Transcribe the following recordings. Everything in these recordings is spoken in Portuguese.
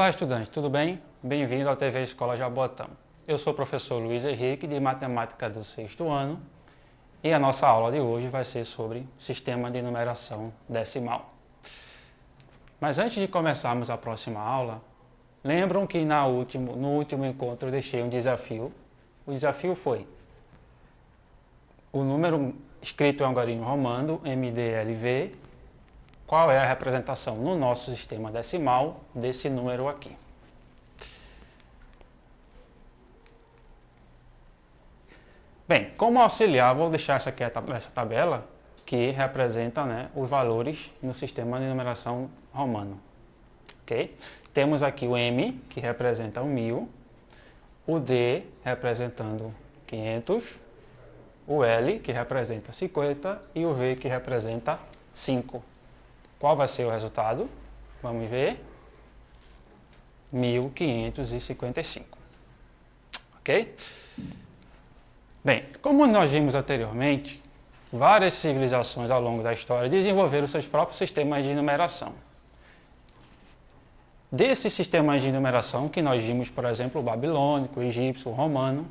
Olá, estudante, tudo bem? Bem-vindo ao TV Escola Jaboatão. Eu sou o professor Luiz Henrique, de Matemática do 6º ano, e a nossa aula de hoje vai ser sobre sistema de numeração decimal. Mas antes de começarmos a próxima aula, lembram que no último encontro eu deixei um desafio. O desafio foi o número escrito em algarismo romano, MDLV, qual é a representação no nosso sistema decimal desse número aqui. Bem, como auxiliar, vou deixar essa tabela que representa, os valores no sistema de numeração romano. Okay? Temos aqui o M, que representa o 1000, o D representando 500, o L, que representa 50, e o V, que representa 5. Qual vai ser o resultado? Vamos ver. 1555. Ok? Bem, como nós vimos anteriormente, várias civilizações ao longo da história desenvolveram seus próprios sistemas de numeração. Desses sistemas de numeração que nós vimos, por exemplo, o babilônico, o egípcio, o romano,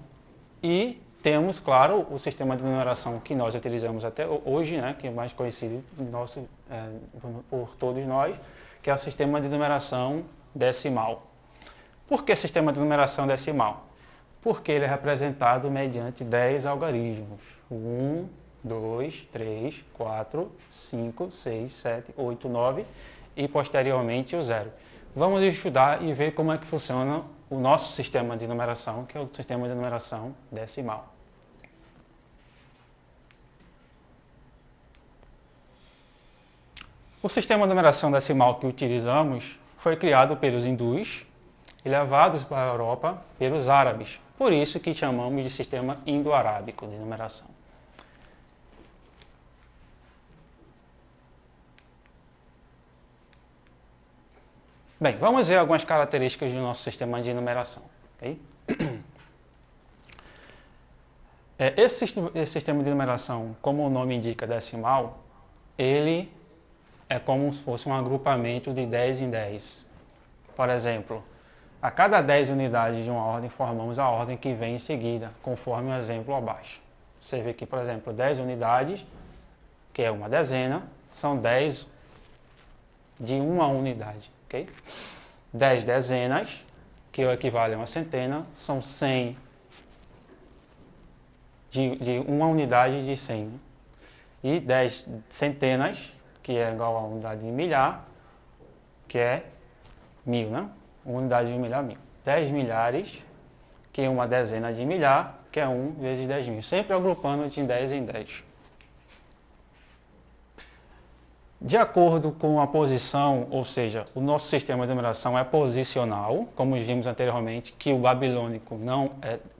e temos, claro, o sistema de numeração que nós utilizamos até hoje, que é mais conhecido por todos nós, que é o sistema de numeração decimal. Por que sistema de numeração decimal? Porque ele é representado mediante 10 algarismos. 1, 2, 3, 4, 5, 6, 7, 8, 9 e posteriormente o 0. Vamos estudar e ver como é que funciona o nosso sistema de numeração, que é o sistema de numeração decimal. O sistema de numeração decimal que utilizamos foi criado pelos hindus e levados para a Europa pelos árabes. Por isso que chamamos de sistema indo-arábico de numeração. Bem, vamos ver algumas características do nosso sistema de numeração. Okay? Esse sistema de numeração, como o nome indica, decimal, ele é como se fosse um agrupamento de 10 em 10. Por exemplo, a cada 10 unidades de uma ordem, formamos a ordem que vem em seguida, conforme o exemplo abaixo. Você vê que, por exemplo, 10 unidades, que é uma dezena, são 10 de uma unidade. Okay? 10 dezenas, que equivale a uma centena, são 100 de uma unidade de 100. E 10 centenas, que é igual a uma unidade de milhar, que é 1000, né? Uma unidade de milhar, 1000. 10 milhares, que é uma dezena de milhar, que é 1 vezes 10.000. Sempre agrupando de 10 em 10. De acordo com a posição, ou seja, o nosso sistema de numeração é posicional, como vimos anteriormente, que o babilônico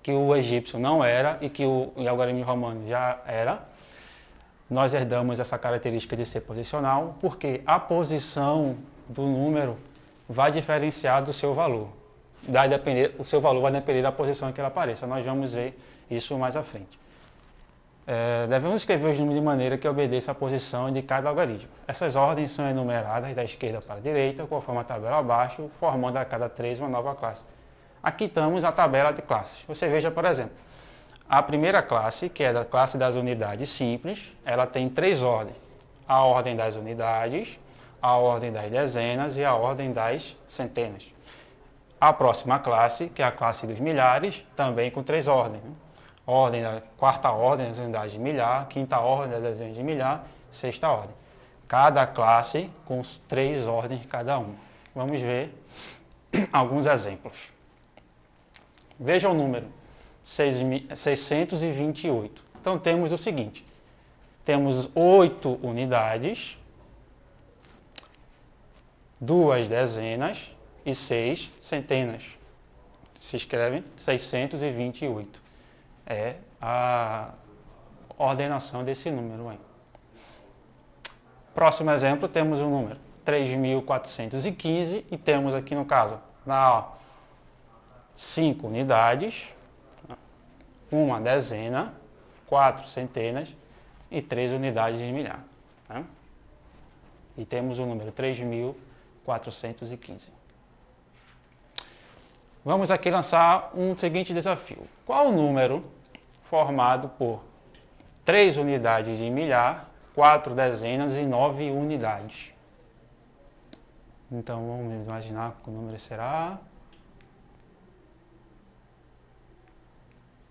que o egípcio não era e que o algarismo romano já era. Nós herdamos essa característica de ser posicional, porque a posição do número vai diferenciar do seu valor. O seu valor vai depender da posição em que ele apareça. Nós vamos ver isso mais à frente. Devemos escrever os números de maneira que obedeça a posição de cada algarismo. Essas ordens são enumeradas da esquerda para a direita, conforme a tabela abaixo, formando a cada 3 uma nova classe. Aqui temos a tabela de classes. Você veja, por exemplo, a primeira classe, que é da classe das unidades simples, ela tem 3 ordens. A ordem das unidades, a ordem das dezenas e a ordem das centenas. A próxima classe, que é a classe dos milhares, também com 3 ordens. Quarta ordem das unidades de milhar, quinta ordem das dezenas de milhar, sexta ordem. Cada classe com 3 ordens cada uma. Vamos ver alguns exemplos. Veja o número 628. Então temos o seguinte, temos 8 unidades, 2 dezenas e 6 centenas. Se escreve 628. É a ordenação desse número aí. Próximo exemplo, temos o número 3.415 e temos aqui no caso, 5 unidades, 1 dezena, 4 centenas e 3 unidades de milhar. E temos o número 3.415. Vamos aqui lançar um seguinte desafio. Qual o número formado por 3 unidades de milhar, 4 dezenas e 9 unidades? Então, vamos imaginar que o número será...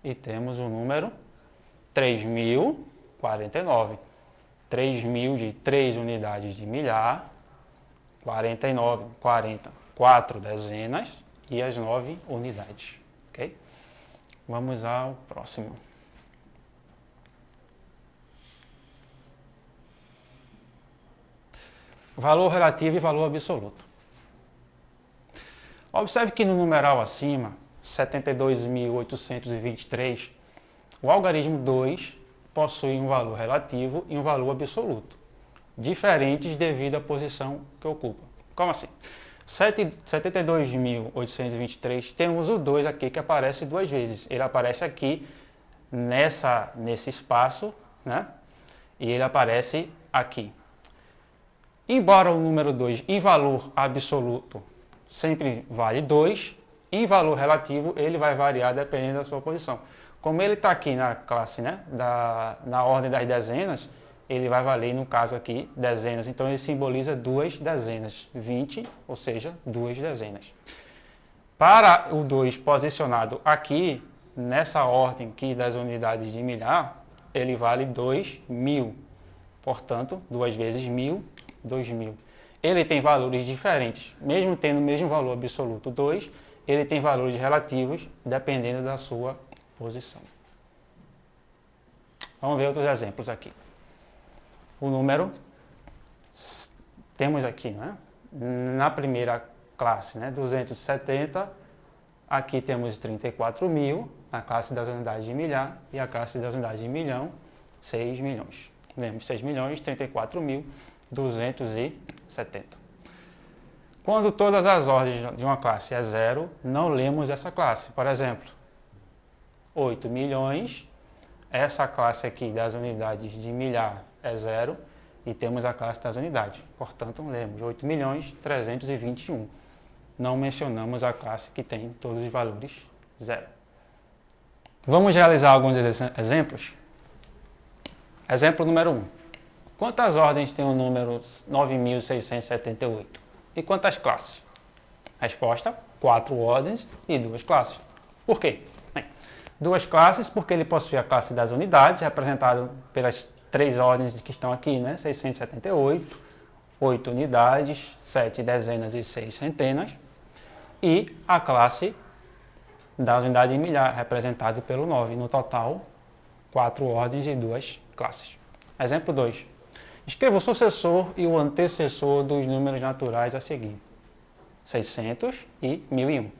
E temos o número 3.049. 3.000 de 3 unidades de milhar, 49, 40, 4 dezenas e as 9 unidades. Ok? Vamos ao próximo. Valor relativo e valor absoluto. Observe que no numeral acima, 72.823, o algarismo 2 possui um valor relativo e um valor absoluto, diferentes devido à posição que ocupa. Como assim? 72.823, temos o 2 aqui que aparece 2 vezes. Ele aparece aqui nesse espaço, né? E ele aparece aqui. Embora o número 2 em valor absoluto sempre vale 2, em valor relativo ele vai variar dependendo da sua posição. Como ele está aqui na classe, né, na ordem das dezenas, ele vai valer, no caso aqui, dezenas. Então ele simboliza 2 dezenas, 20, ou seja, 2 dezenas. Para o 2 posicionado aqui, nessa ordem aqui das unidades de milhar, ele vale 2.000. Portanto, 2 vezes 1.000, 2.000. Ele tem valores diferentes, mesmo tendo o mesmo valor absoluto 2, ele tem valores relativos dependendo da sua posição. Vamos ver outros exemplos aqui. O número, temos aqui, né? Na primeira classe, né? 270, aqui temos 34.000, a classe das unidades de milhar, e a classe das unidades de milhão, 6 milhões. Vemos 6 milhões, 34.270. Quando todas as ordens de uma classe é zero, não lemos essa classe. Por exemplo, 8 milhões, essa classe aqui das unidades de milhar é zero, e temos a classe das unidades. Portanto, lemos 8.321. Não mencionamos a classe que tem todos os valores zero. Vamos realizar alguns exemplos? Exemplo número 1. Quantas ordens tem o número 9.678? E quantas classes? Resposta: 4 ordens e 2 classes. Por quê? Bem, 2 classes porque ele possui a classe das unidades, representada pelas 3 ordens que estão aqui, né? 678, 8 unidades, 7 dezenas e 6 centenas. E a classe da unidade de milhar, representada pelo 9. No total, 4 ordens e 2 classes. Exemplo 2. Escreva o sucessor e o antecessor dos números naturais a seguir. 600 e 1001.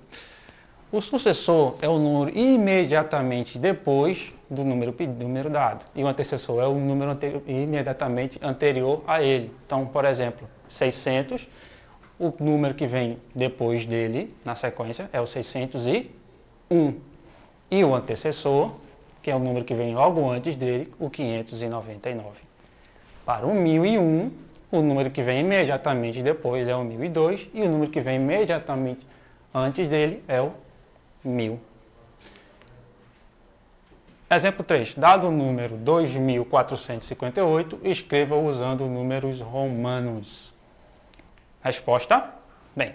O sucessor é o número imediatamente depois do número dado. E o antecessor é o número imediatamente anterior a ele. Então, por exemplo, 600, o número que vem depois dele, na sequência, é o 601. E o antecessor, que é o número que vem logo antes dele, o 599. Para o 1001, o número que vem imediatamente depois é o 1002 e o número que vem imediatamente antes dele é o 1000. Exemplo 3. Dado o número 2458, escreva usando números romanos. Resposta? Bem,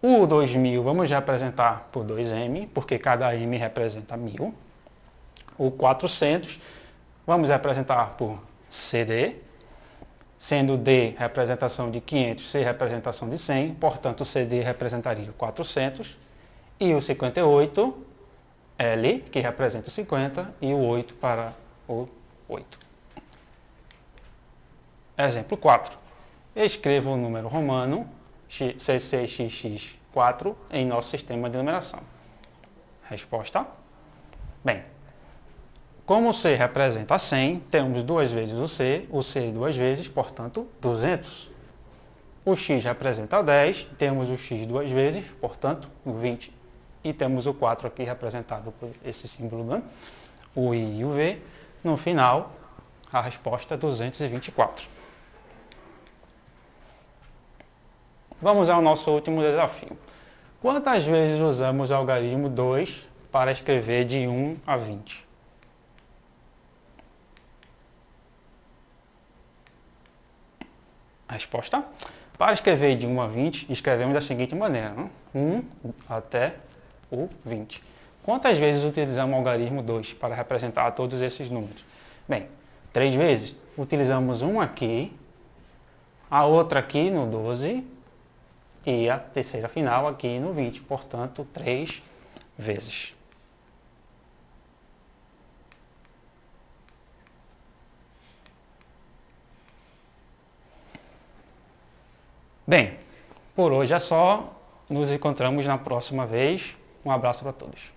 o 2000 vamos representar por 2m, porque cada m representa 1000. O 400 vamos representar por CD, sendo D representação de 500, C representação de 100, portanto CD representaria 400, e o 58, L, que representa 50, e o 8 para o 8. Exemplo 4. Escreva o número romano CCXX4 em nosso sistema de numeração. Resposta? Bem, como o C representa 100, temos 2 vezes o C 2 vezes, portanto, 200. O X representa 10, temos o X 2 vezes, portanto, 20. E temos o 4 aqui representado por esse símbolo, né? O I e o V. No final, a resposta é 224. Vamos ao nosso último desafio. Quantas vezes usamos o algarismo 2 para escrever de 1 a 20? A resposta? Para escrever de 1 a 20, escrevemos da seguinte maneira, né? 1 até o 20. Quantas vezes utilizamos o algarismo 2 para representar todos esses números? Bem, 3 vezes. Utilizamos um aqui, a outra aqui no 12 e a terceira final aqui no 20. Portanto, 3 vezes. Bem, por hoje é só. Nos encontramos na próxima vez. Um abraço para todos.